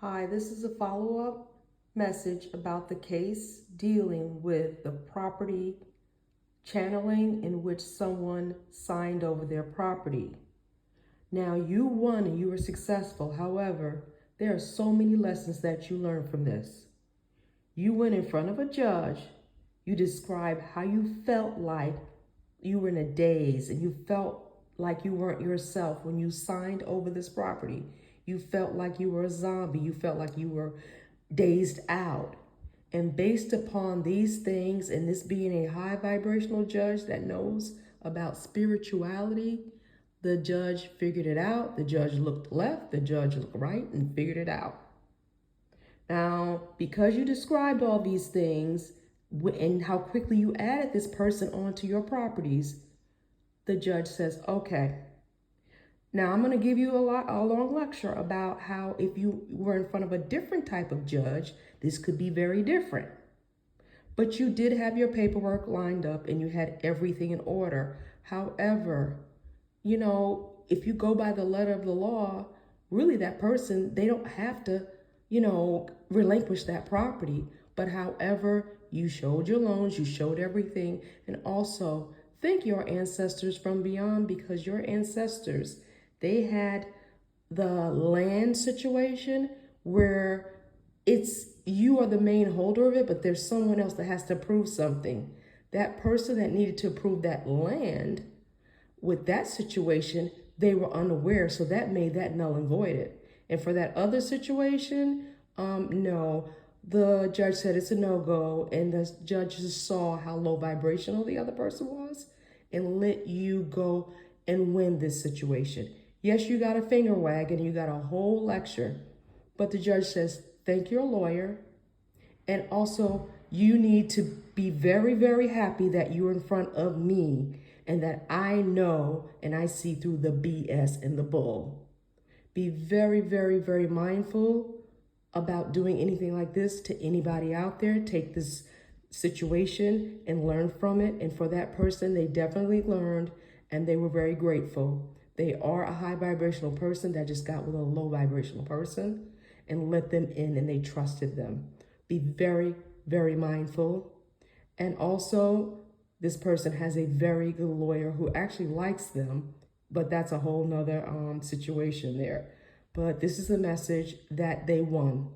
Hi, this is a follow-up message about the case dealing with the property channeling in which someone signed over their property. Now, you won and you were successful. However, there are so many lessons that you learned from this. You went in front of a judge. You described how you felt like you were in a daze and you felt like you weren't yourself when you signed over this property. You felt like you were a zombie. You felt like you were dazed out. And based upon these things, and this being a high vibrational judge that knows about spirituality, the judge figured it out. The judge looked left, the judge looked right, and figured it out. Now, because you described all these things and how quickly you added this person onto your properties, the judge says, okay. Now, I'm going to give you a long lecture about how if you were in front of a different type of judge, this could be very different. But you did have your paperwork lined up and you had everything in order. However, if you go by the letter of the law, really that person, they don't have to, relinquish that property. But however, you showed your loans, you showed everything. And also thank your ancestors from beyond, because your ancestors, they had the land situation where you are the main holder of it, but there's someone else that has to prove something. That person that needed to prove that land with that situation, they were unaware, so that made that null and voided. And for that other situation, no, the judge said it's a no-go, and the judge just saw how low vibrational the other person was and let you go and win this situation. Yes, you got a finger wag and you got a whole lecture, but the judge says, thank your lawyer. And also, you need to be very, very happy that you're in front of me and that I know and I see through the BS and the bull. Be very, very, very mindful about doing anything like this to anybody out there. Take this situation and learn from it. And for that person, they definitely learned and they were very grateful. They are a high vibrational person that just got with a low vibrational person and let them in, and they trusted them. Be very, very mindful. And also, this person has a very good lawyer who actually likes them, but that's a whole nother situation there. But this is the message that they won.